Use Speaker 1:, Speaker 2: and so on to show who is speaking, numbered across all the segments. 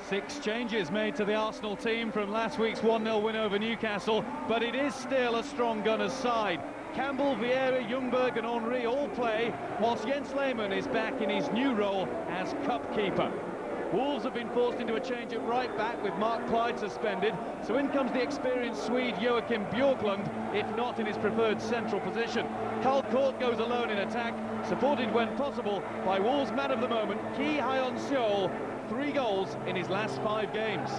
Speaker 1: 6 changes made to the Arsenal team from last week's 1-0 win over Newcastle, but it is still a strong Gunners side. Campbell, Vieira, Ljungberg and Henry all play, whilst Jens Lehmann is back in his new role as cup keeper. Wolves have been forced into a change at right back with Mark Clyde suspended, so in comes the experienced Swede Joachim Björklund, if not in his preferred central position. Karl Kort goes alone in attack, supported when possible by Wolves' man of the moment, Ki Hyun-seol, 3 goals in his last 5 games.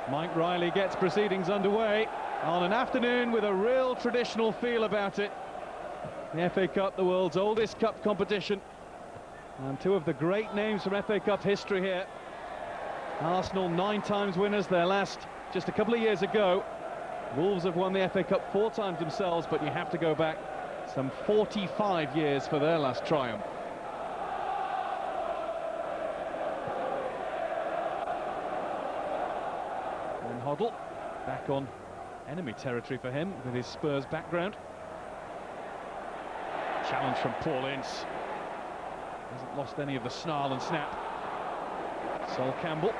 Speaker 1: Mike Riley gets proceedings underway on an afternoon with a real traditional feel about it. The FA Cup, the world's oldest cup competition, and 2 of the great names from FA Cup history here. Arsenal 9 times winners, their last just a couple of years ago. Wolves have won the FA Cup 4 times themselves, but you have to go back some 45 years for their last triumph. And Hoddle back on enemy territory for him with his Spurs background. Challenge from Paul Ince. Hasn't lost any of the snarl and snap. Sol Campbell.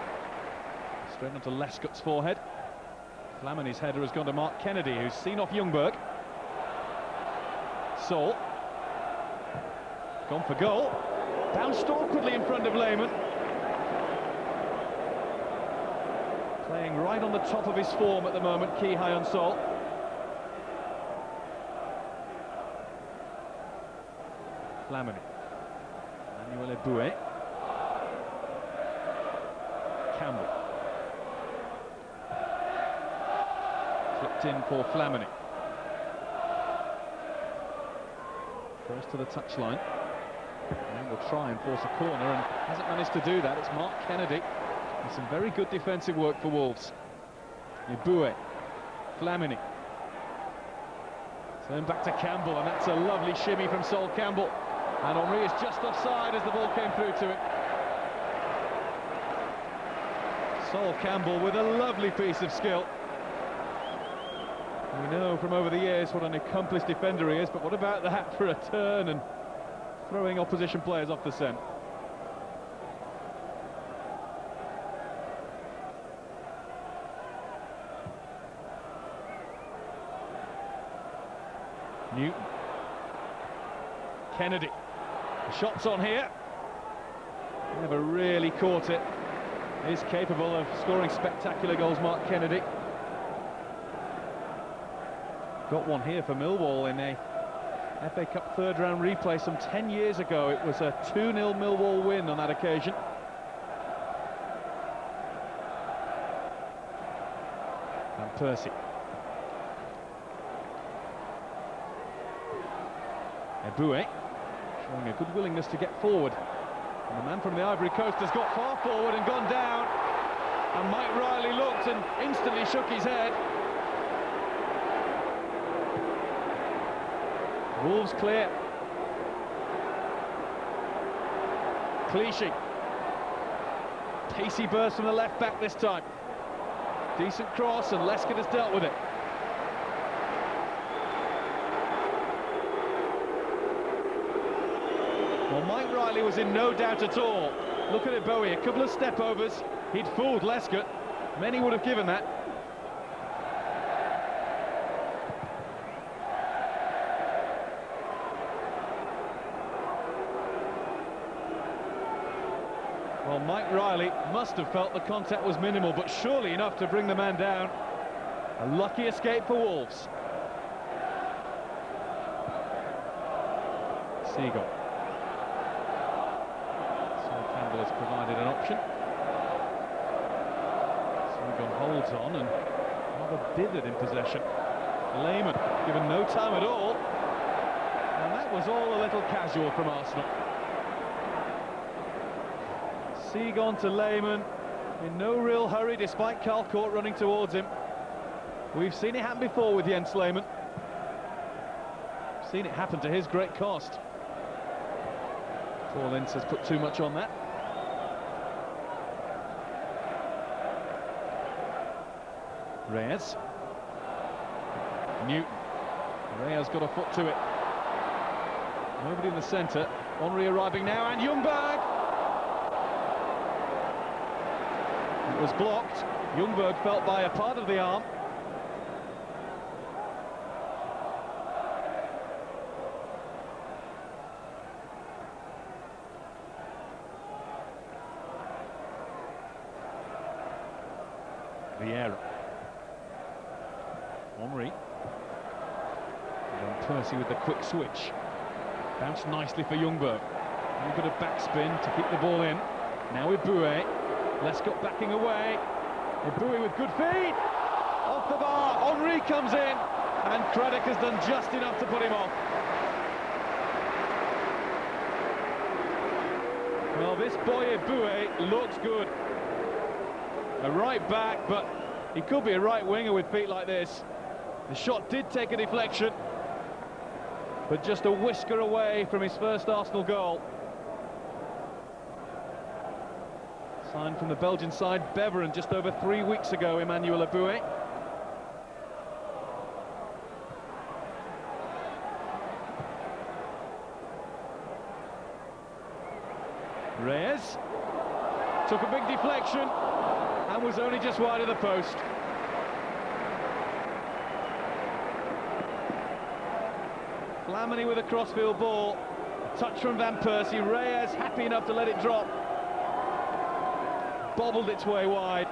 Speaker 1: Straight onto Lescott's forehead. Flamini's header has gone to Mark Kennedy, who's seen off Ljungberg. Sol. Gone for goal. Bounced awkwardly in front of Lehmann. Playing right on the top of his form at the moment, Ki Hyun-seol. Flamini. Emmanuel Eboué. Campbell. Flipped in for Flamini. First to the touchline. And will try and force a corner and hasn't managed to do that. It's Mark Kennedy. And some very good defensive work for Wolves. Eboué. Flamini. Turn back to Campbell, and that's a lovely shimmy from Sol Campbell. And Henry is just offside as the ball came through to him. Sol Campbell with a lovely piece of skill. We know from over the years what an accomplished defender he is, but what about that for a turn and throwing opposition players off the scent? Newton. Kennedy. The shot's on here. Never really caught it. Is capable of scoring spectacular goals, Mark Kennedy. Got one here for Millwall in a FA Cup 3rd round replay some 10 years ago. It was a 2-0 Millwall win on that occasion. And Percy. Eboué showing a good willingness to get forward. And the man from the Ivory Coast has got far forward and gone down. And Mike Riley looked and instantly shook his head. Wolves clear. Clichy. Pacey burst from the left back this time. Decent cross and Lescott has dealt with it. Well, Mike Riley was in no doubt at all. Look at it, Bowie, a couple of step-overs. He'd fooled Lescott. Many would have given that. Well, Mike Riley must have felt the contact was minimal, but surely enough to bring the man down. A lucky escape for Wolves. Seagull. Has provided an option. Seagull holds on and rather dithered in possession. Lehmann given no time at all, and that was all a little casual from Arsenal. Seagull to Lehmann in no real hurry despite Karl Kort running towards him. We've seen it happen before with Jens Lehmann. Seen it happen to his great cost. Paul Ince has put too much on that. Reyes. Newton. Reyes got a foot to it. Nobody in the centre. Henry arriving now, and Ljungberg! It was blocked. Ljungberg felt by a part of the arm. Vieira. Henry. Van Persie with the quick switch. Bounced nicely for Ljungberg. A little bit of backspin to keep the ball in. Now with Bouet. Lescott backing away. Bouet with good feet. Off the bar. Henry comes in. And Craddock has done just enough to put him off. Well, this boy Bouet looks good. A right back, but he could be a right winger with feet like this. The shot did take a deflection, but just a whisker away from his first Arsenal goal. Signed from the Belgian side, Beveren, just over 3 weeks ago, Emmanuel Bouet. Reyes took a big deflection and was only just wide of the post. Flamini with a crossfield ball. A touch from Van Persie. Reyes happy enough to let it drop. Bobbled its way wide.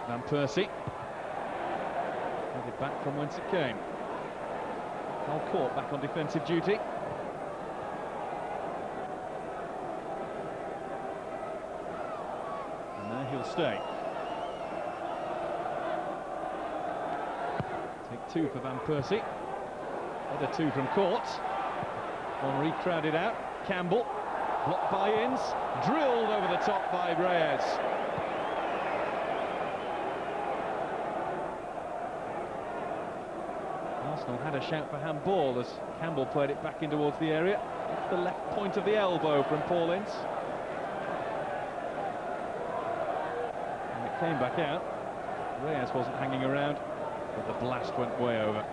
Speaker 1: Van Persie. Headed back from whence it came. Well caught, back on defensive duty. And there he'll stay. Take two for Van Persie. Header two from Court. Henry crowded out. Campbell. Blocked by Inns. Drilled over the top by Reyes. Arsenal had a shout for handball as Campbell played it back in towards the area. Off the left point of the elbow from Paul Ince. And it came back out. Reyes wasn't hanging around, but the blast went way over.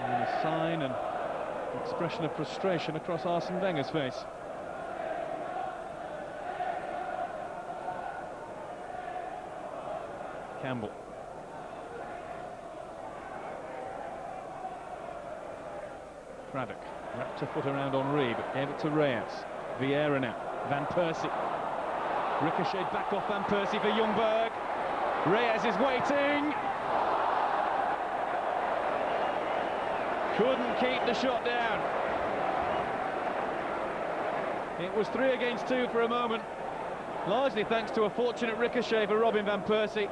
Speaker 1: And a sign and expression of frustration across Arsene Wenger's face. Campbell. Craddock wrapped a foot around Henry, but gave it to Reyes. Vieira now. Van Persie. Ricocheted back off Van Persie for Ljungberg. Reyes is waiting. Couldn't keep the shot down. It was 3 against 2 for a moment, largely thanks to a fortunate ricochet for Robin Van Persie.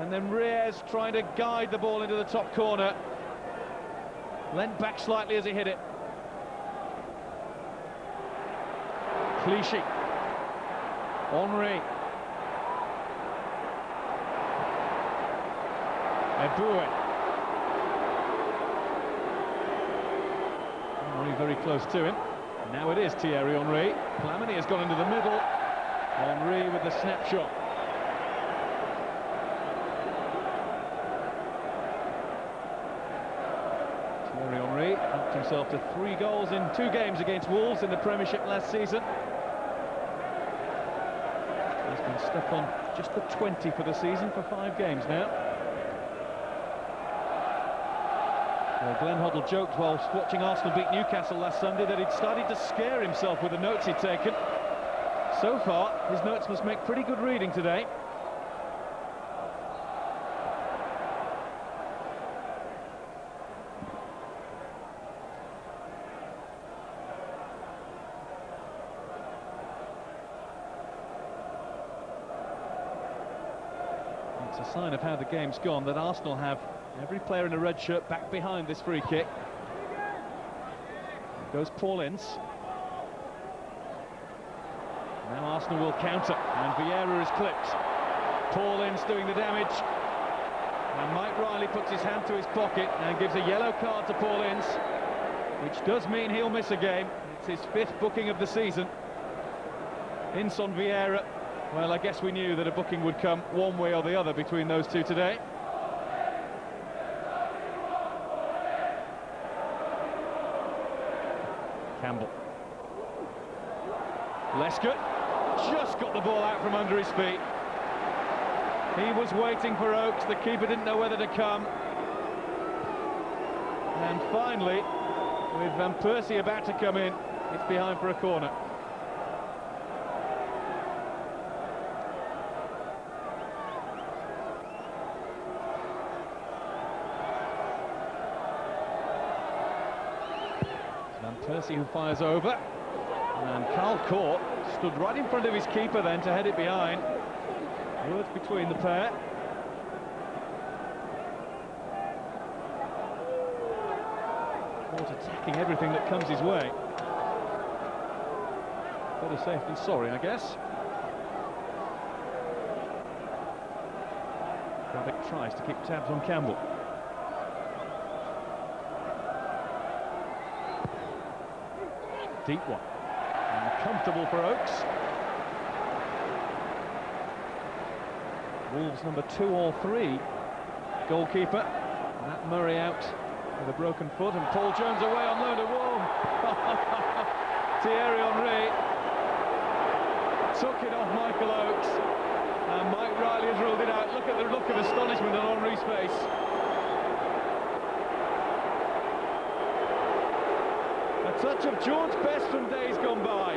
Speaker 1: And then Reyes trying to guide the ball into the top corner. Leant back slightly as he hit it. Clichy. Henry. Bouet. Henry very close to him. Now it is Thierry Henry. Flamini has gone into the middle. Henry with the snapshot. Thierry Henry helped himself to 3 goals in 2 games against Wolves in the Premiership last season. He's been stuck on just the 20 for the season for 5 games now. Well, Glenn Hoddle joked whilst watching Arsenal beat Newcastle last Sunday that he'd started to scare himself with the notes he'd taken. So far, his notes must make pretty good reading today. It's a sign of how the game's gone that Arsenal have every player in a red shirt back behind this free kick. Goes Paul Ince. Now Arsenal will counter, and Vieira is clipped. Paul Ince doing the damage. And Mike Riley puts his hand to his pocket and gives a yellow card to Paul Ince, which does mean he'll miss a game. It's his 5th booking of the season. Ince on Vieira. Well, I guess we knew that a booking would come one way or the other between those two today. Campbell. Lescott just got the ball out from under his feet. He was waiting for Oakes, the keeper didn't know whether to come. And finally, with Van Persie about to come in, it's behind for a corner. Van Persie who fires over. And Carl Court stood right in front of his keeper then to head it behind. Words between the pair. Court attacking everything that comes his way. Better safe than sorry, I guess. Braddock tries to keep tabs on Campbell. Deep one. And comfortable for Oakes. Wolves number 2 or 3 goalkeeper. Matt Murray out with a broken foot, and Paul Jones away on loan to Wolves. Thierry Henry took it off Michael Oakes, and Mike Riley has ruled it out. Look at the look of astonishment on Henry's face. A touch of George Best from days gone by.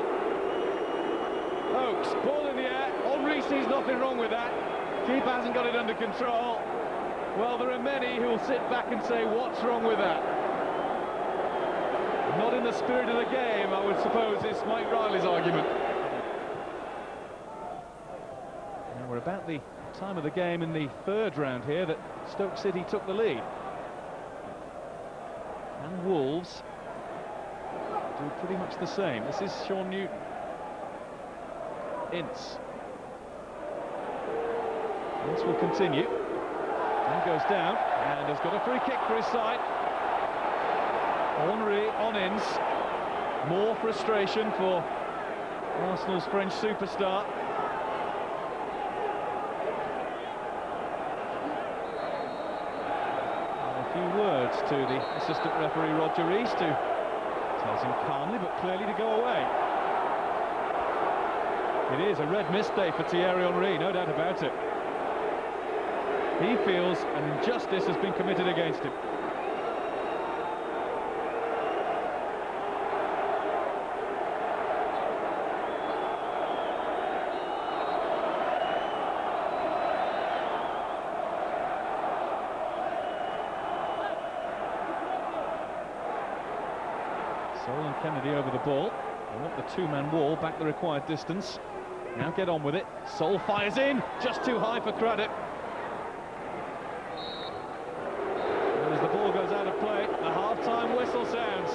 Speaker 1: Oakes, ball in the air. Henry sees nothing wrong with that. Keeper hasn't got it under control. Well, there are many who will sit back and say, what's wrong with that? Not in the spirit of the game, I would suppose, is Mike Riley's argument. Now we're about the time of the game in the 3rd round here that Stoke City took the lead. And Wolves do pretty much the same. This is Sean Newton. Ince. Ince will continue. And goes down, and has got a free kick for his side. Henry on Ince. More frustration for Arsenal's French superstar. And a few words to the assistant referee Roger East, who tells him calmly but clearly to go away. It is a red mist day for Thierry Henry, no doubt about it. He feels an injustice has been committed against him. Sol and Kennedy over the ball. They want the 2-man wall back the required distance. Now get on with it. Sol fires in, just too high for Craddock. As the ball goes out of play, the half-time whistle sounds.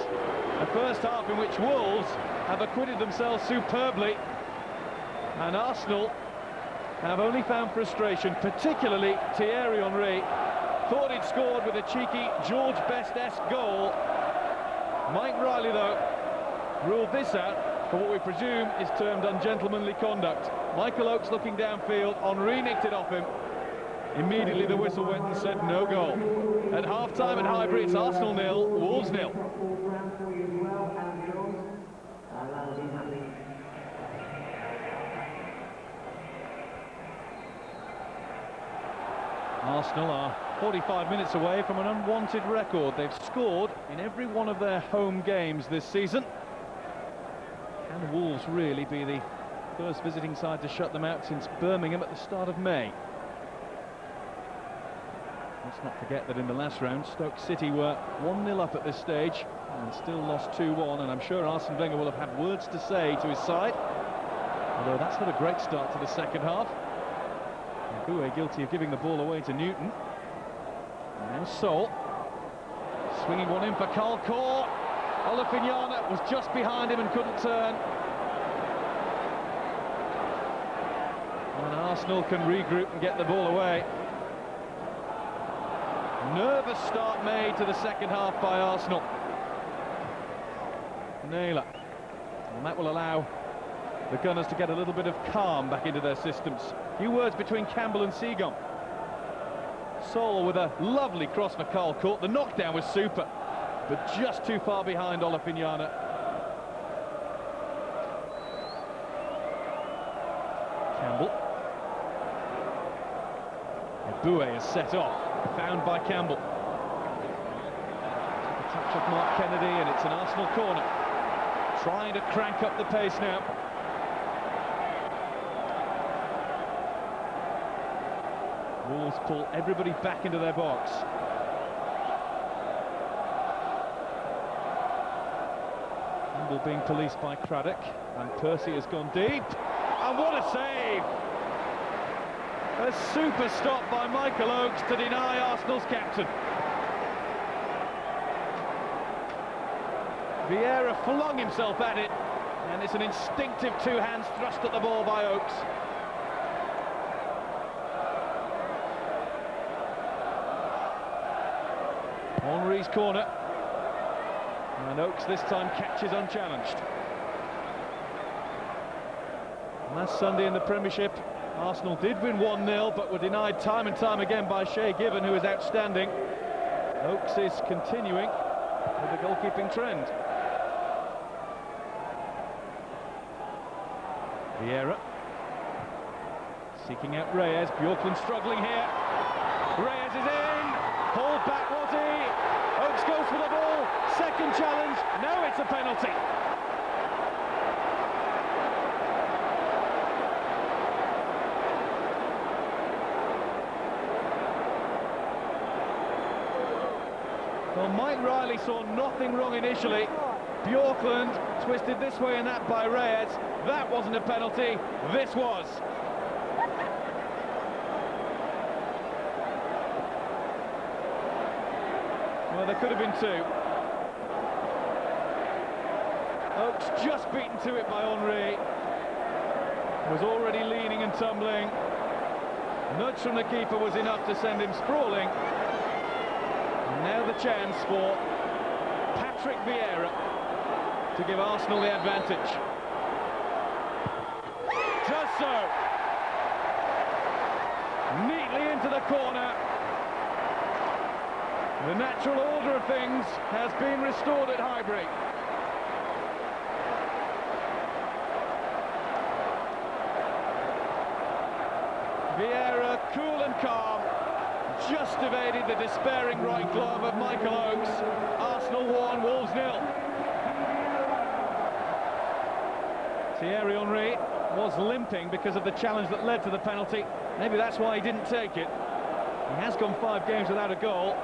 Speaker 1: A first half in which Wolves have acquitted themselves superbly, and Arsenal have only found frustration, particularly Thierry Henry. Thought he'd scored with a cheeky George Best-esque goal. Mike Riley, though, ruled this out for what we presume is termed ungentlemanly conduct. Michael Oakes looking downfield, Henry nicked it off him. Immediately the whistle went and said no goal. At half-time at Highbury, it's Arsenal 0, Wolves 0. Arsenal are 45 minutes away from an unwanted record. They've scored in every one of their home games this season. Can Wolves really be the first visiting side to shut them out since Birmingham at the start of May? Let's not forget that in the last round, Stoke City were 1-0 up at this stage and still lost 2-1, and I'm sure Arsene Wenger will have had words to say to his side, although that's not a great start to the second half. Boué guilty of giving the ball away to Newton. And now Sol, swinging one in for Carl Court. Olafignana was just behind him and couldn't turn. And Arsenal can regroup and get the ball away. Nervous start made to the second half by Arsenal. Naylor. And that will allow the Gunners to get a little bit of calm back into their systems. A few words between Campbell and Seagon. Sol with a lovely cross for Carl Court. The knockdown was super, but just too far behind Olapinyana. Campbell. Eboué is set off, found by Campbell. Took a touch of Mark Kennedy, and it's an Arsenal corner. Trying to crank up the pace now. Wolves pull everybody back into their box. Campbell being policed by Craddock, and Percy has gone deep. And what a save! A super stop by Michael Oakes to deny Arsenal's captain. Vieira flung himself at it, and it's an instinctive two-hands thrust at the ball by Oakes. Henry's corner, and Oakes this time catches unchallenged. Last Sunday in the Premiership, Arsenal did win 1-0, but were denied time and time again by Shay Given, who is outstanding. Oakes is continuing with the goalkeeping trend. Vieira seeking out Reyes. Bjorklund struggling here. Reyes is in. Hold back, was he? Oakes goes for the ball. Second challenge. Now it's a penalty. Well, Mike Riley saw nothing wrong initially. Bjorklund twisted this way and that by Reyes. That wasn't a penalty, this was. Well, there could have been two. Oakes just beaten to it by Henry. Was already leaning and tumbling. A nudge from the keeper was enough to send him sprawling. And now the chance for Patrick Vieira to give Arsenal the advantage. Does so. Neatly into the corner. The natural order of things has been restored at Highbury. Vieira, cool and calm, just evaded the despairing right glove of Michael Oakes. Arsenal 1, Wolves 0. Thierry Henry was limping because of the challenge that led to the penalty. Maybe that's why he didn't take it. He has gone 5 games without a goal.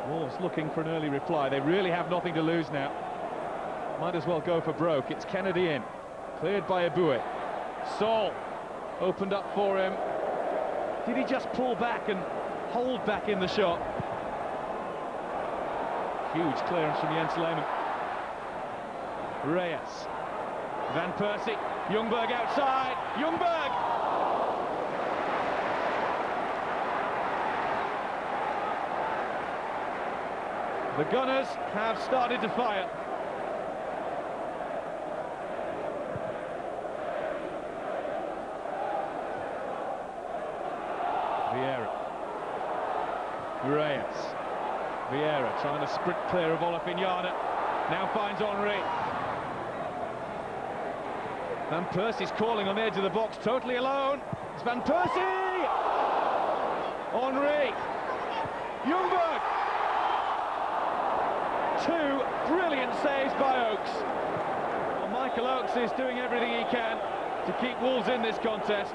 Speaker 1: Wolves looking for an early reply. They really have nothing to lose now. Might as well go for broke. It's Kennedy in. Cleared by Eboué. Sol opened up for him. Did he just pull back and hold back in the shot? Huge clearance from Jens Lehmann. Reyes. Van Persie. Ljungberg outside. Ljungberg! The Gunners have started to fire. Vieira. Reyes. Vieira trying to sprint clear of Olapinyana. Now finds Henry. Van Persie's calling on the edge of the box, totally alone. It's Van Persie! Henry. Ljungberg! 2 brilliant saves by Oakes. Well, Michael Oakes is doing everything he can to keep Wolves in this contest.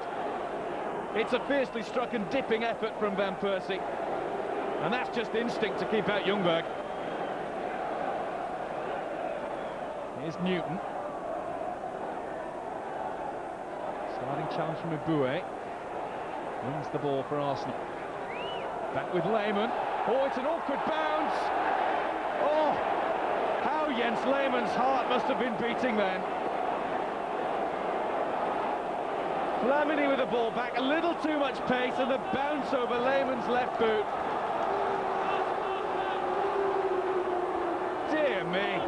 Speaker 1: It's a fiercely struck and dipping effort from Van Persie. And that's just instinct to keep out Ljungberg. Here's Newton. Starting challenge from Eboué. Wins the ball for Arsenal. Back with Lehmann. Oh, it's an awkward bounce. Oh, how Jens Lehmann's heart must have been beating then. Flamini with the ball back, a little too much pace, and the bounce over Lehmann's left boot. Dear me.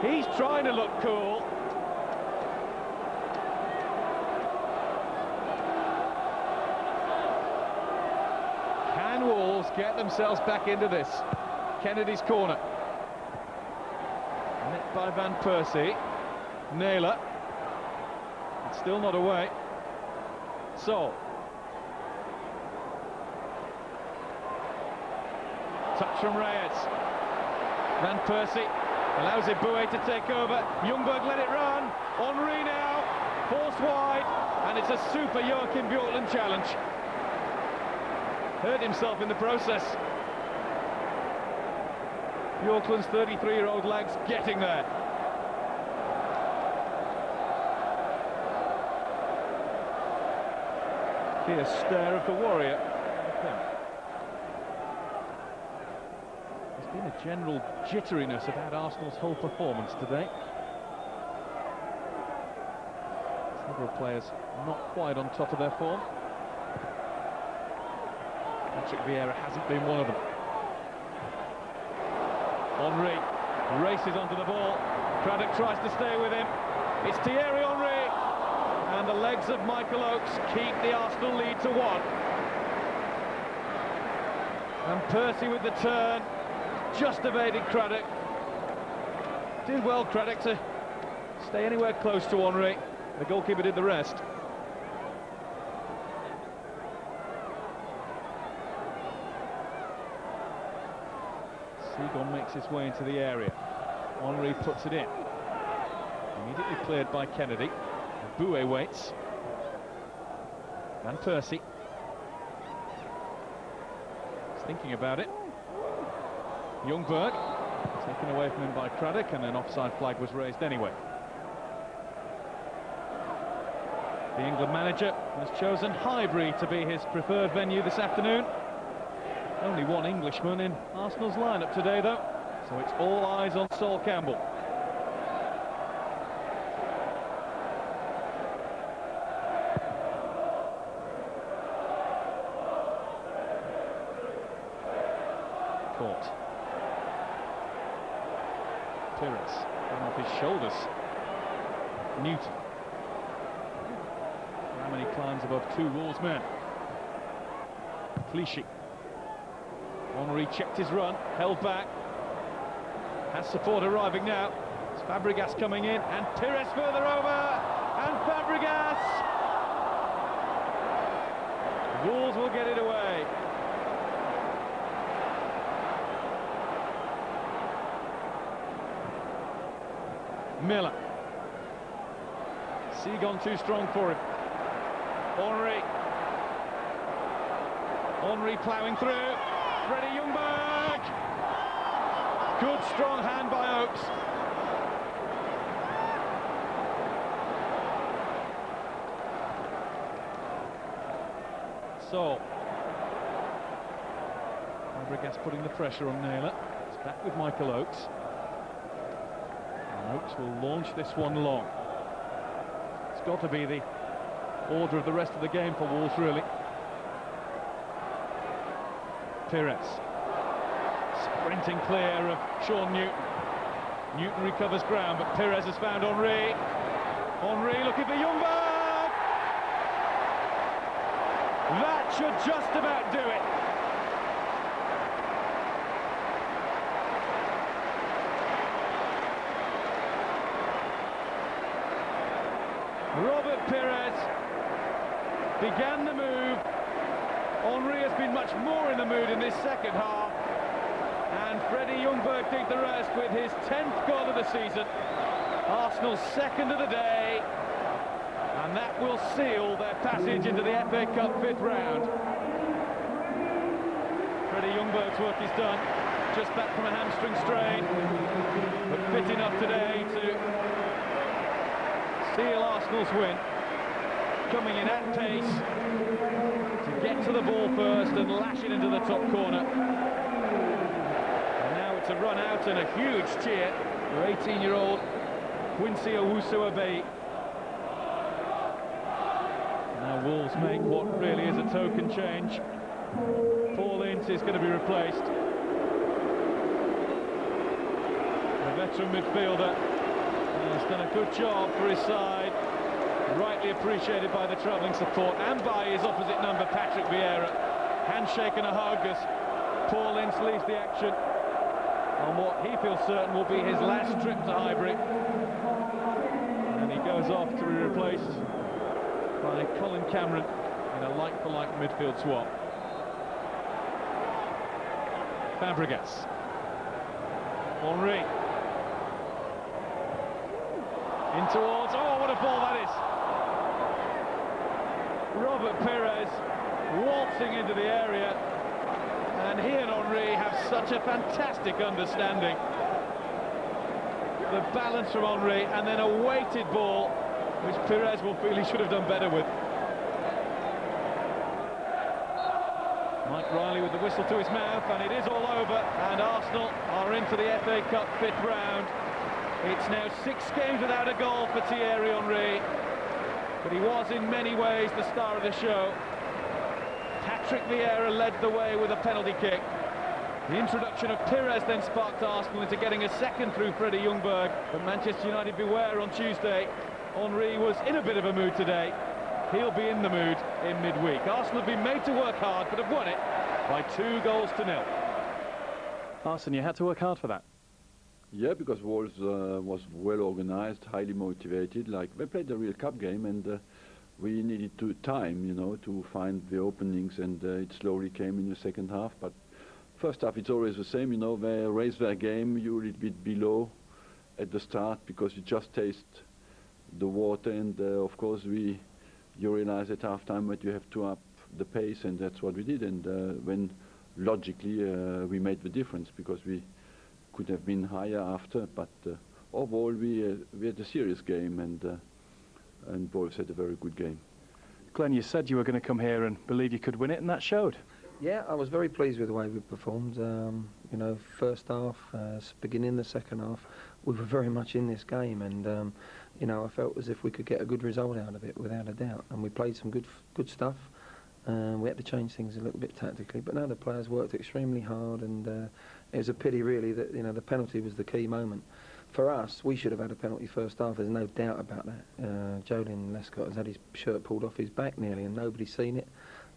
Speaker 1: He's trying to look cool. Can Wolves get themselves back into this? Kennedy's corner. Met by Van Persie. Naylor. It's still not away. So. Touch from Reyes. Van Persie allows Eboué to take over. Ljungberg let it run. Henry now. Forced wide. And it's a super Joachim Bjorklund challenge. Hurt himself in the process. Bjorklund's 33-year-old legs getting there. Here, stare of the warrior. There's been a general jitteriness about Arsenal's whole performance today. Several players not quite on top of their form. Patrick Vieira hasn't been one of them. Henry races onto the ball. Craddock tries to stay with him. It's Thierry Henry. And the legs of Michael Oakes keep the Arsenal lead to 1. And Percy with the turn. Just evaded Craddock. Did well, Craddock, to stay anywhere close to Henry. The goalkeeper did the rest. Seagon makes his way into the area. Henry puts it in. Immediately cleared by Kennedy. Eboué waits. Van Persie. He's thinking about it. Ljungberg. Taken away from him by Craddock, and an offside flag was raised anyway. The England manager has chosen Highbury to be his preferred venue this afternoon. Only one Englishman in Arsenal's lineup today, though, so it's all eyes on Sol Campbell. Caught. Pires, going off his shoulders. Newton. Flamini climbs above 2 Wolves men. Clichy. Henry checked his run, held back. Has support arriving now. It's Fabregas coming in, and Pires further over, and Fabregas! Wolves will get it away. Miller. Seagon too strong for him. Henry. Henry ploughing through. Freddie Ljungberg. Good strong hand by Oakes. So Fabregas putting the pressure on Naylor. It's back with Michael Oakes. And Oakes will launch this one long. It's got to be the order of the rest of the game for Wolves, really. Pires. Sprinting clear of Sean Newton. Newton recovers ground, but Pires has found Henry. Henry looking for Ljungberg. That should just about do it. Robert Pires began the move. Henry has been much more in the mood in this second half, and Freddie Ljungberg did the rest with his 10th goal of the season. Arsenal's second of the day, and that will seal their passage into the FA Cup 5th round. Freddie Ljungberg's work is done, just back from a hamstring strain, but fit enough today to seal Arsenal's win. Coming in at pace to get to the ball first and lash it into the top corner. And now it's a run out and a huge cheer for 18-year-old Quincy Owusu-Abeyi. Now Wolves make what really is a token change. Paul Ince is going to be replaced. The veteran midfielder has done a good job for his side, rightly appreciated by the travelling support and by his opposite number, Patrick Vieira. Handshake and a hug as Paul Ince leaves the action on what he feels certain will be his last trip to Highbury. And he goes off to be replaced by Colin Cameron in a like-for-like midfield swap. Fabregas. Henry. In towards, oh, what a ball that is! Robert Pires waltzing into the area, and he and Henry have such a fantastic understanding. The balance from Henry, and then a weighted ball, which Pires will feel he should have done better with. Mike Riley with the whistle to his mouth, and it is all over, and Arsenal are into the FA Cup 5th round. It's now 6 games without a goal for Thierry Henry, but he was in many ways the star of the show. Patrick Vieira led the way with a penalty kick. The introduction of Pires then sparked Arsenal into getting a second through Freddie Ljungberg. But Manchester United beware on Tuesday. Henry was in a bit of a mood today. He'll be in the mood in midweek. Arsenal have been made to work hard, but have won it by 2-0. Arsene, you had to work hard for that.
Speaker 2: Yeah, because Wolves was well organised, highly motivated. Like, they played a real cup game, and we needed time, you know, to find the openings, and it slowly came in the second half. But first half, it's always the same, you know. They raise their game, you're a little bit below at the start because you just taste the water, and of course you realize at half-time that you have to up the pace, and that's what we did. And when logically we made the difference, because we could have been higher after, but overall we had a serious game, and Wolves had a very good game.
Speaker 1: Glenn, you said you were going to come here and believe you could win it, and that showed.
Speaker 3: Yeah, I was very pleased with the way we performed. You know, first half, beginning the second half, we were very much in this game, and you know, I felt as if we could get a good result out of it, without a doubt. And we played some good stuff. We had to change things a little bit tactically, but no, the players worked extremely hard, and it was a pity really that, you know, the penalty was the key moment. For us, we should have had a penalty first half, there's no doubt about that. Jolin Lescott has had his shirt pulled off his back nearly, and nobody's seen it.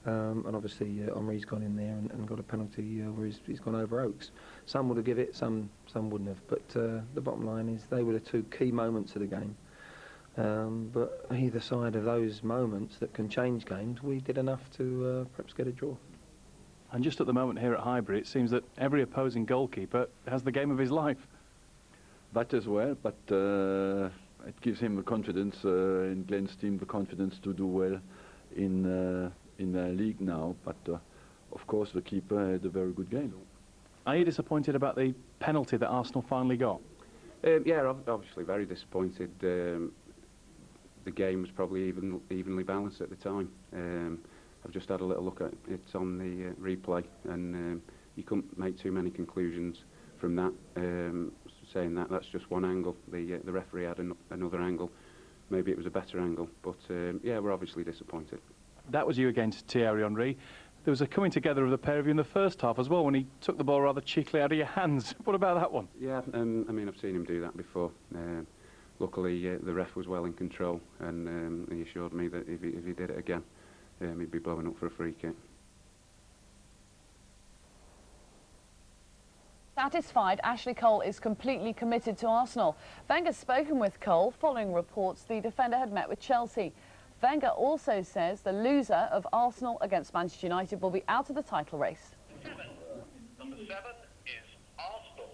Speaker 3: And obviously Henry's gone in there and got a penalty where he's gone over Oakes. Some would have given it, some wouldn't have. But the bottom line is they were the 2 key moments of the game. But either side of those moments that can change games, we did enough to perhaps get a draw.
Speaker 1: And just at the moment here at Highbury, it seems that every opposing goalkeeper has the game of his life.
Speaker 2: That as well, but it gives him the confidence, in Glenn's team, the confidence to do well in the league now. But of course, the keeper had a very good game.
Speaker 1: Are you disappointed about the penalty that Arsenal finally got?
Speaker 4: Yeah, obviously very disappointed. The game was probably evenly balanced at the time. I've just had a little look at it on the replay, and you couldn't make too many conclusions from that. Saying that's just one angle. The referee had another angle. Maybe it was a better angle, but yeah, we're obviously disappointed.
Speaker 1: That was you against Thierry Henry. There was a coming together of the pair of you in the first half as well, when he took the ball rather cheekily out of your hands. What about that one?
Speaker 4: Yeah, I mean, I've seen him do that before. Luckily, the ref was well in control, and he assured me that if he did it again, he'd be blowing up for a free kick.
Speaker 5: Satisfied, Ashley Cole is completely committed to Arsenal. Wenger's spoken with Cole following reports the defender had met with Chelsea. Wenger also says the loser of Arsenal against Manchester United will be out of the title race.
Speaker 6: Number 7 is Arsenal.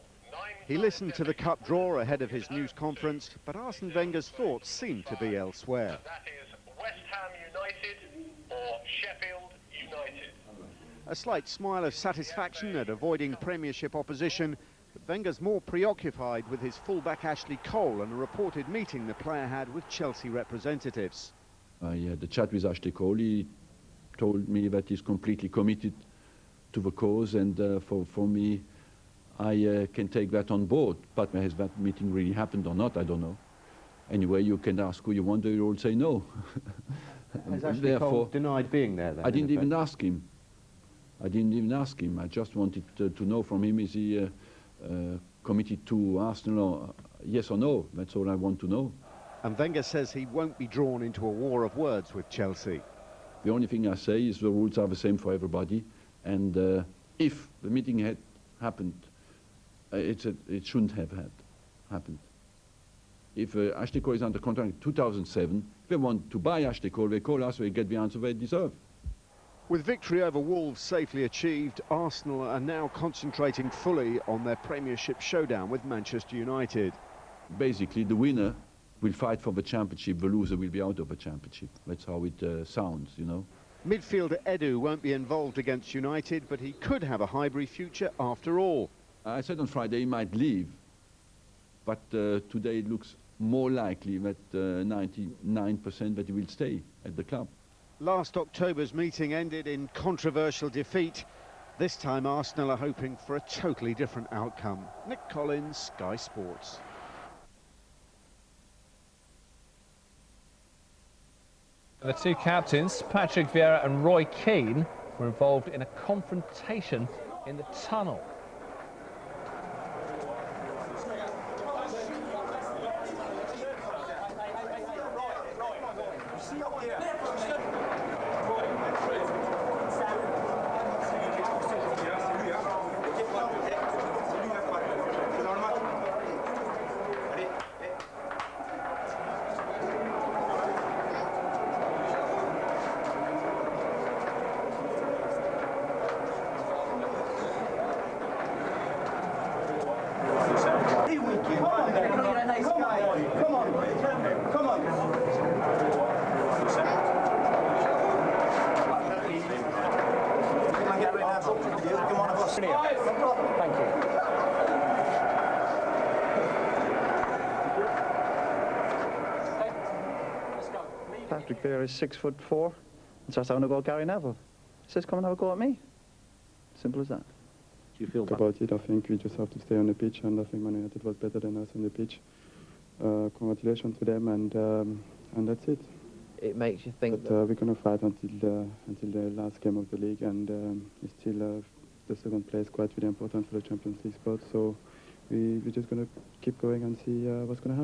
Speaker 7: He listened to the cup draw ahead of his news conference, but Arsene Wenger's thoughts seem to be elsewhere.
Speaker 6: That is West Ham United or Sheffield United.
Speaker 7: A slight smile of satisfaction at avoiding Premiership opposition, but Wenger's more preoccupied with his fullback Ashley Cole and a reported meeting the player had with Chelsea representatives.
Speaker 2: I had a chat with Ashley Cole. He told me that he's completely committed to the cause, and for me, I can take that on board. But has that meeting really happened or not, I don't know. Anyway, you can ask who you want, they all say no.
Speaker 7: Has Ashley Cole denied being there then?
Speaker 2: I didn't even ask him. I didn't even ask him. I just wanted to know from him, is he committed to Arsenal, or yes or no? That's all I want to know.
Speaker 7: And Wenger says he won't be drawn into a war of words with Chelsea.
Speaker 2: The only thing I say is the rules are the same for everybody, and if the meeting had happened, it shouldn't have happened. If Ashley Cole is under contract in 2007, if they want to buy Ashley Cole, they call us, they get the answer they deserve.
Speaker 7: With victory over Wolves safely achieved, Arsenal are now concentrating fully on their Premiership showdown with Manchester United.
Speaker 2: Basically, the winner will fight for the championship, the loser will be out of the championship. That's how it sounds, you know.
Speaker 7: Midfielder Edu won't be involved against United, but he could have a Highbury future after all.
Speaker 2: I said on Friday he might leave, but today it looks more likely that 99% that he will stay at the club.
Speaker 7: Last October's meeting ended in controversial defeat. This time Arsenal are hoping for a totally different outcome. Nick Collins, Sky Sports.
Speaker 8: The two captains, Patrick Vieira and Roy Keane, were involved in a confrontation in the tunnel.
Speaker 9: Patrick Vieira is 6'4" and starts having a go at Gary Neville. He says, come and have a go at me. Simple as that.
Speaker 10: Do you feel about it? I think we just have to stay on the pitch, and I think Man United was better than us on the pitch. Congratulations to them, and that's it.
Speaker 11: It makes you think
Speaker 10: that we're going to fight until the last game of the league, and it's still the second place quite really important for the Champions League spot. So we're just going to keep going and see what's going to happen.